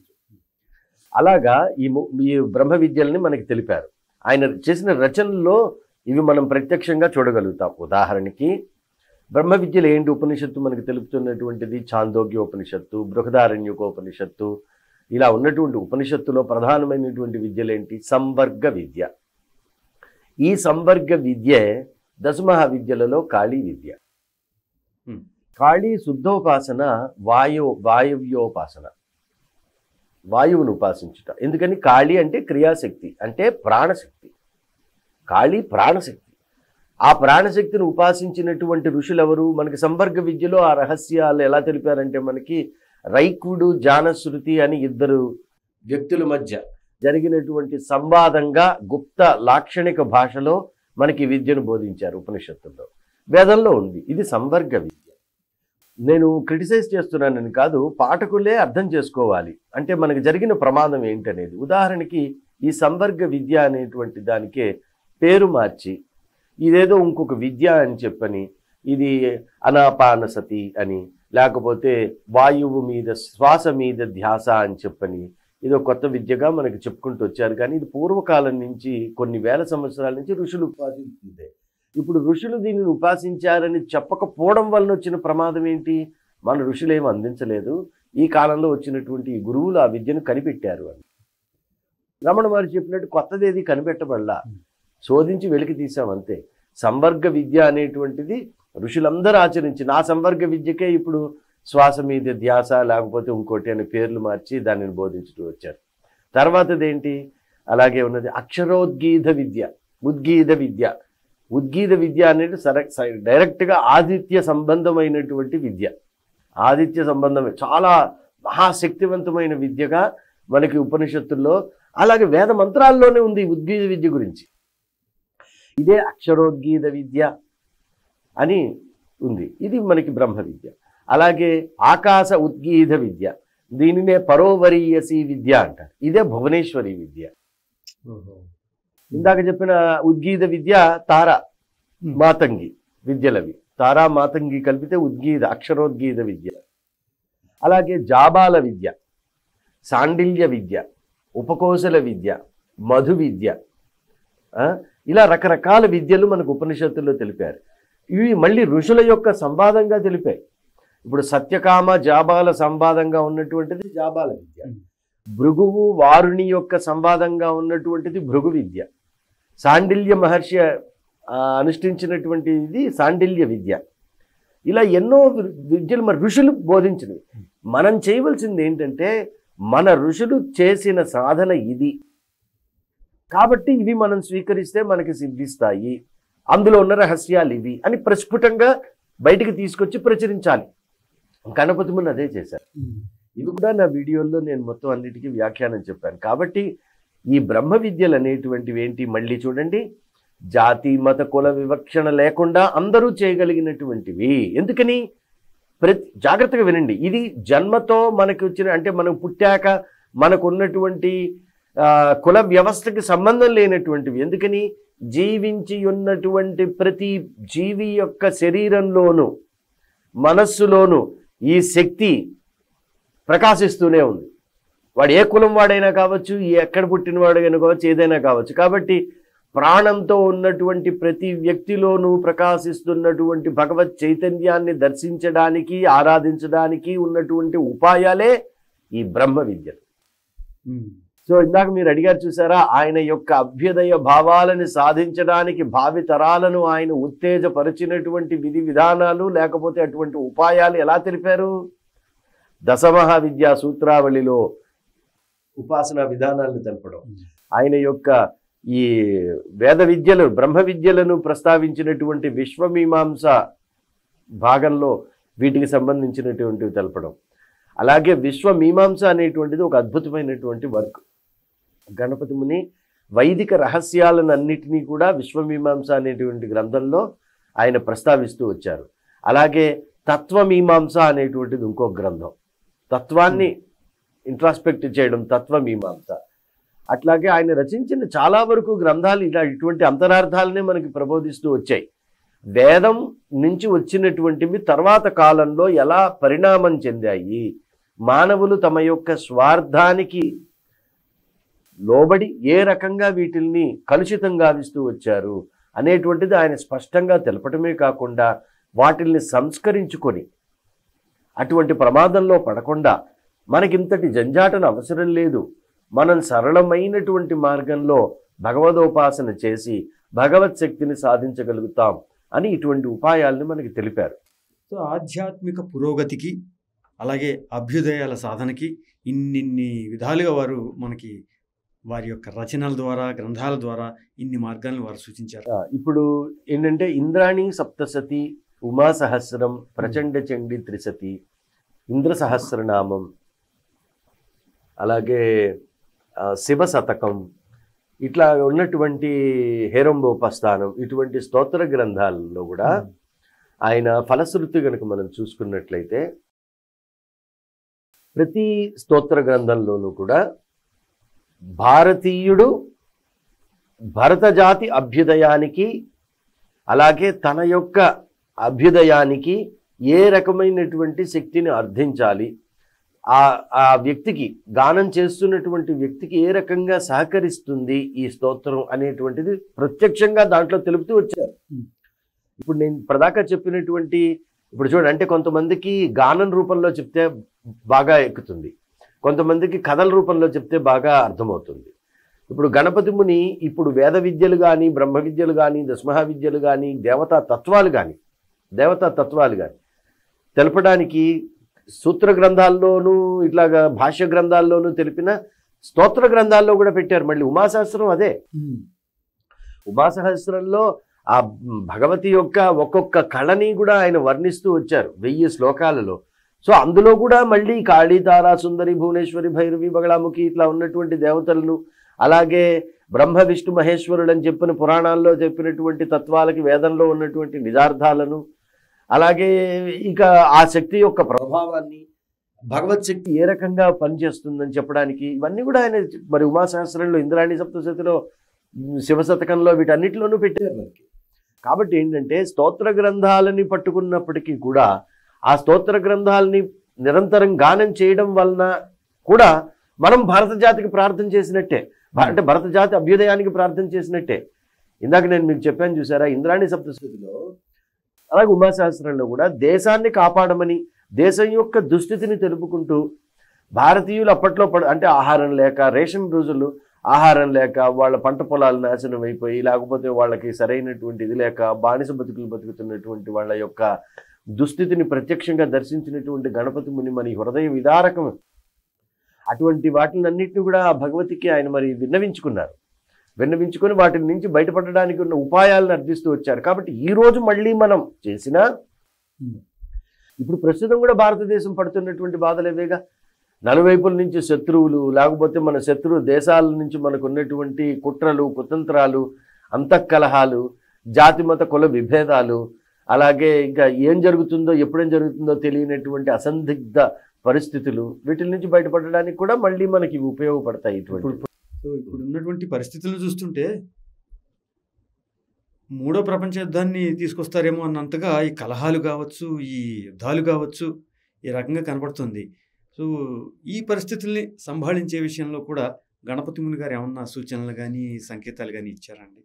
అలాగా ఈ బ్రహ్మ విద్యల్ని మనకి తెలిపారు. ఆయన చేసిన రచనల్లో ఇవి మనం ప్రత్యక్షంగా చూడగలుగుతాం. ఉదాహరణకి బ్రహ్మ విద్యలు ఏంటి? ఉపనిషత్తు మనకు తెలుపుతున్నటువంటిది ఛాందోగ్య ఉపనిషత్తు, బృహదారణ్యకోపనిషత్తు, ఇలా ఉన్నటువంటి ఉపనిషత్తులో ప్రధానమైనటువంటి విద్యలు ఏంటి? సంవర్గ విద్య. ఈ సంవర్గ విద్య దశమహా విద్యలలో కాళీ విద్య. కాళీ శుద్ధోపాసన, వాయవ్యోపాసన, వాయువును ఉపాసించుట. ఎందుకని? కాళీ అంటే క్రియాశక్తి, అంటే ప్రాణశక్తి. కాళీ ప్రాణశక్తి. ఆ ప్రాణశక్తిని ఉపాసించినటువంటి ఋషులు ఎవరు? మనకి సంవర్గ విద్యలో ఆ రహస్యాలు ఎలా తెలిపారంటే మనకి రైకుడు, జానశ్రుతి అని 2 వ్యక్తుల మధ్య జరిగినటువంటి సంవాదంగా గుప్త లాక్షణిక భాషలో మనకి విద్యను బోధించారు ఉపనిషత్తుల్లో. వేదంలో ఉంది. ఇది సంవర్గ విద్య. నేను క్రిటిసైజ్ చేస్తున్నానని కాదు, పాఠకులే అర్థం చేసుకోవాలి అంటే మనకు జరిగిన ప్రమాదం ఏంటనేది. ఉదాహరణకి ఈ సంవర్గ విద్య అనేటువంటి దానికే పేరు మార్చి ఇదేదో ఇంకొక విద్య అని చెప్పని, ఇది అనాపానసతి అని, లేకపోతే వాయువు మీద, శ్వాస మీద ధ్యాస అని చెప్పని ఇదో కొత్త విద్యగా మనకి చెప్పుకుంటూ వచ్చారు. కానీ ఇది పూర్వకాలం నుంచి, కొన్ని వేల సంవత్సరాల నుంచి ఋషులు ఉపాసించిందే. ఇప్పుడు ఋషులు దీనిని ఉపాసించారని చెప్పకపోవడం వలన వచ్చిన ప్రమాదం ఏంటి? మన ఋషులు ఏమి అందించలేదు, ఈ కాలంలో వచ్చినటువంటి ఈ గురువులు ఆ విద్యను కనిపెట్టారు అని. రమణ మహర్షి చెప్పినట్టు కొత్తది ఏది కనిపెట్టబడలా, శోధించి వెలికి తీసాం అంతే. సంవర్గ విద్య అనేటువంటిది ఋషులందరూ ఆచరించి, నా సంవర్గ విద్యకే ఇప్పుడు శ్వాస మీద ధ్యాస లేకపోతే ఇంకోటి అనే పేర్లు మార్చి దానిని బోధించుతూ వచ్చారు. తర్వాతది ఏంటి? అలాగే ఉన్నది అక్షరోద్గీత విద్య, ఉద్గీత విద్య. ఉద్గీత విద్య అనేది డైరెక్ట్గా ఆదిత్య సంబంధమైనటువంటి విద్య. ఆదిత్య సంబంధమే చాలా మహాశక్తివంతమైన విద్యగా మనకి ఉపనిషత్తుల్లో, అలాగే వేద మంత్రాల్లోనే ఉంది ఉద్గీత విద్య గురించి. ఇదే అక్షరోద్గీత విద్య అని ఉంది, ఇది మనకి బ్రహ్మ విద్య. అలాగే ఆకాశ ఉద్గీత విద్య, దీనినే పరోవరీయసి విద్య అంటారు, ఇదే భువనేశ్వరి విద్య. ఇందాక చెప్పిన ఉద్గీత విద్య తారా మాతంగి విద్యలవి, తారా మాతంగి కలిపితే ఉద్గీత అక్షరోద్గీత విద్య. అలాగే జాబాల విద్య, సాండిల్య విద్య, ఉపకోశల విద్య, మధు విద్య, ఇలా రకరకాల విద్యలు మనకు ఉపనిషత్తుల్లో తెలిపారు. ఇవి మళ్ళీ ఋషుల యొక్క సంవాదంగా తెలిపాయి. ఇప్పుడు సత్యకామ జాబాల సంవాదంగా ఉన్నటువంటిది జాబాల విద్య, భృగువు వారుని యొక్క సంవాదంగా ఉన్నటువంటిది భృగు విద్య, సాండిల్య మహర్షి అనుష్ఠించినటువంటిది సాండిల్య విద్య. ఇలా ఎన్నో విద్యలు మన ఋషులు బోధించినవి. మనం చేయవలసింది ఏంటంటే, మన ఋషులు చేసిన సాధన ఇది కాబట్టి ఇవి మనం స్వీకరిస్తే మనకి సిద్ధిస్తాయి, అందులో ఉన్న రహస్యాలు ఇవి అని ప్రస్ఫుటంగా బయటికి తీసుకొచ్చి ప్రచురించాలి. గణపతి ముని అదే చేశారు. ఇవి కూడా నా వీడియోల్లో నేను మొత్తం అన్నిటికీ వ్యాఖ్యానం చెప్పాను. కాబట్టి ఈ బ్రహ్మ విద్యలు అనేటువంటివి ఏంటి, మళ్ళీ చూడండి, జాతి మత కుల వివక్షణ లేకుండా అందరూ చేయగలిగినటువంటివి. ఎందుకని? జాగ్రత్తగా వినండి, ఇది జన్మతో మనకి వచ్చిన, అంటే మనం పుట్టాక మనకు ఉన్నటువంటి కుల వ్యవస్థకి సంబంధం లేనటువంటివి. ఎందుకని? జీవించి ఉన్నటువంటి ప్రతి జీవి యొక్క శరీరంలోనూ మనస్సులోనూ ఈ శక్తి ప్రకాశిస్తూనే ఉంది. వాడు ఏ కులం వాడైనా కావచ్చు, ఎక్కడ పుట్టినవాడైనా కావచ్చు, ఏదైనా కావచ్చు. కాబట్టి ప్రాణంతో ఉన్నటువంటి ప్రతి వ్యక్తిలోనూ ప్రకాశిస్తున్నటువంటి భగవత్ చైతన్యాన్ని దర్శించడానికి, ఆరాధించడానికి ఉన్నటువంటి ఉపాయాలే ఈ బ్రహ్మ విద్యలు. సో ఇందాక మీరు అడిగారు చూసారా, ఆయన యొక్క అభ్యుదయ భావాలను సాధించడానికి భావి తరాలను ఆయన ఉత్తేజపరిచినటువంటి విధి విధానాలు లేకపోతే అటువంటి ఉపాయాలు ఎలా తెలిపారు? దశమహా విద్యా సూత్రావళిలో ఉపాసనా విధానాలను తెలపడం, ఆయన యొక్క ఈ వేద విద్యలు బ్రహ్మ విద్యలను ప్రస్తావించినటువంటి విశ్వమీమాంస భాగంలో వీటికి సంబంధించినటువంటివి తెలపడం. అలాగే విశ్వమీమాంస అనేటువంటిది ఒక అద్భుతమైనటువంటి వర్క్. గణపతి ముని వైదిక రహస్యాలను అన్నిటినీ కూడా విశ్వమీమాంస అనేటువంటి గ్రంథంలో ఆయన ప్రస్తావిస్తూ వచ్చారు. అలాగే తత్వమీమాంస అనేటువంటిది ఇంకో గ్రంథం, తత్వాన్ని ఇంట్రాస్పెక్ట్ చేయడం తత్వమీమాంస. అట్లాగే ఆయన రచించిన చాలా వరకు గ్రంథాలు ఇలా ఇటువంటి అంతరార్థాలనే మనకి ప్రబోధిస్తూ వచ్చాయి. వేదం నుంచి వచ్చినటువంటివి తర్వాత కాలంలో ఎలా పరిణామం చెందాయి, మానవులు తమ యొక్క స్వార్థానికి లోబడి ఏ రకంగా వీటిల్ని కలుషితం గావిస్తూ వచ్చారు అనేటువంటిది ఆయన స్పష్టంగా తెలపటమే కాకుండా వాటిల్ని సంస్కరించుకొని అటువంటి ప్రమాదంలో పడకుండా మనకింతటి జంజాటన అవసరం లేదు, మనం సరళమైనటువంటి మార్గంలో భగవదోపాసన చేసి భగవత్ శక్తిని సాధించగలుగుతాం అని ఇటువంటి ఉపాయాలను మనకి తెలిపారు. సో ఆధ్యాత్మిక పురోగతికి అలాగే అభ్యుదయాల సాధనకి ఇన్నిన్ని విధాలుగా వారు మనకి వారి యొక్క రచనల ద్వారా గ్రంథాల ద్వారా ఇన్ని మార్గాలను వారు సూచించారు. ఇప్పుడు ఏంటంటే ఇంద్రాణి సప్తసతి, ఉమా సహస్రం, ప్రచండ చండి త్రిశతి, ఇంద్ర సహస్రనామం, అలాగే శివ శతకం, ఇట్లా ఉన్నటువంటి హేరంబోపస్థానం, ఇటువంటి స్తోత్ర గ్రంథాలలో కూడా ఆయన ఫలశ్రుతి కనుక మనం చూసుకున్నట్లయితే ప్రతి స్తోత్ర గ్రంథంలోనూ కూడా భారతీయుడు భరత జాతి అభ్యుదయానికి అలాగే తన యొక్క అభ్యుదయానికి ఏ రకమైనటువంటి శక్తిని అర్థించాలి, ఆ వ్యక్తికి గానం చేస్తున్నటువంటి వ్యక్తికి ఏ రకంగా సహకరిస్తుంది ఈ స్తోత్రం అనేటువంటిది ప్రత్యక్షంగా దాంట్లో తెలుపుతూ వచ్చారు. ఇప్పుడు నేను ప్రదాకా చెప్పినటువంటి ఇప్పుడు చూడండి, అంటే కొంతమందికి గానం రూపంలో చెప్తే బాగా ఎక్కుతుంది, కొంతమందికి కథల రూపంలో చెప్తే బాగా అర్థమవుతుంది. ఇప్పుడు గణపతి ముని ఇప్పుడు వేద విద్యలు కానీ, బ్రహ్మ విద్యలు కానీ, దశమహా విద్యలు కానీ, దేవతా తత్వాలు కానీ తెలపడానికి సూత్ర గ్రంథాల్లోనూ ఇట్లాగా భాష్య గ్రంథాల్లోనూ తెలిపిన స్తోత్ర గ్రంథాల్లో కూడా పెట్టారు. మళ్ళీ ఉమాసహస్రం అదే. ఉమాసహస్రంలో ఆ భగవతి యొక్క ఒక్కొక్క కళని కూడా ఆయన వర్ణిస్తూ వచ్చారు 1000 శ్లోకాలలో. సో అందులో కూడా మళ్ళీ కాళీ, తారా, సుందరి, భువనేశ్వరి, భైరవి, బగళాముఖి ఇట్లా ఉన్నటువంటి దేవతలను, అలాగే బ్రహ్మ విష్ణు మహేశ్వరుడు అని చెప్పిన పురాణాల్లో చెప్పినటువంటి తత్వాలకి వేదంలో ఉన్నటువంటి నిజార్థాలను, అలాగే ఇక ఆ శక్తి యొక్క ప్రభావాన్ని, భగవత్ శక్తి ఏ రకంగా పనిచేస్తుందని చెప్పడానికి ఇవన్నీ కూడా ఆయన మరి ఉమాసహస్రంలో, ఇంద్రాణి సప్తశతిలో, శివశతకంలో వీటన్నిటిలోనూ పెట్టారు మనకి. కాబట్టి ఏంటంటే స్తోత్ర గ్రంథాలని పట్టుకున్నప్పటికీ కూడా ఆ స్తోత్ర గ్రంథాలని నిరంతరం గానం చేయడం వలన కూడా మనం భారత జాతికి ప్రార్థన చేసినట్టే, అంటే భరత జాతి అభ్యుదయానికి ప్రార్థన చేసినట్టే. ఇందాక నేను మీకు చెప్పాను చూసారా, ఇంద్రాణి సప్తశతిలో అలాగే ఉమాసహస్రంలో కూడా దేశాన్ని కాపాడమని, దేశం యొక్క దుస్థితిని తెలుపుకుంటూ, భారతీయులు అప్పట్లో అంటే ఆహారం లేక, రేషన్ రోజులు ఆహారం లేక, వాళ్ళ పంట పొలాలు నాశనం అయిపోయి, లేకపోతే వాళ్ళకి సరైనటువంటి ఇది లేక బానిస బతుకులు బతుకుతున్నటువంటి వాళ్ళ యొక్క దుస్థితిని ప్రత్యక్షంగా దర్శించినటువంటి గణపతి ముని మరి హృదయ విదారకం. అటువంటి వాటినన్నింటినీ కూడా భగవతికి ఆయన మరి విన్నవించుకొని వాటి నుంచి బయటపడడానికి ఉన్న ఉపాయాలను అర్థిస్తూ వచ్చారు. కాబట్టి ఈ రోజు మళ్ళీ మనం చేసిన ఇప్పుడు ప్రస్తుతం కూడా భారతదేశం పడుతున్నటువంటి బాధలేవేగా, నలువైపుల నుంచి శత్రువులు, లేకపోతే మన శత్రు దేశాల నుంచి మనకు ఉన్నటువంటి కుట్రలు, కుతంత్రాలు, అంతఃకలహాలు, జాతి మత కుల విభేదాలు, అలాగే ఇంకా ఏం జరుగుతుందో ఎప్పుడేం జరుగుతుందో తెలియనటువంటి అసందిగ్ధ పరిస్థితులు, వీటి నుంచి బయటపడడానికి కూడా మళ్ళీ మనకి ఉపయోగపడతాయి. ఇప్పుడు ఉన్నటువంటి పరిస్థితులను చూస్తుంటే మూడో ప్రపంచ యుద్ధాన్ని తీసుకొస్తారేమో అన్నంతగా ఈ కలహాలు కావచ్చు, ఈ యుద్ధాలు కావచ్చు, ఈ రకంగా కనపడుతుంది. సో ఈ పరిస్థితుల్ని సంభాళించే విషయంలో కూడా గణపతి ముని గారు ఏమన్నా సూచనలు కానీ, సంకేతాలు కానీ ఇచ్చారండి?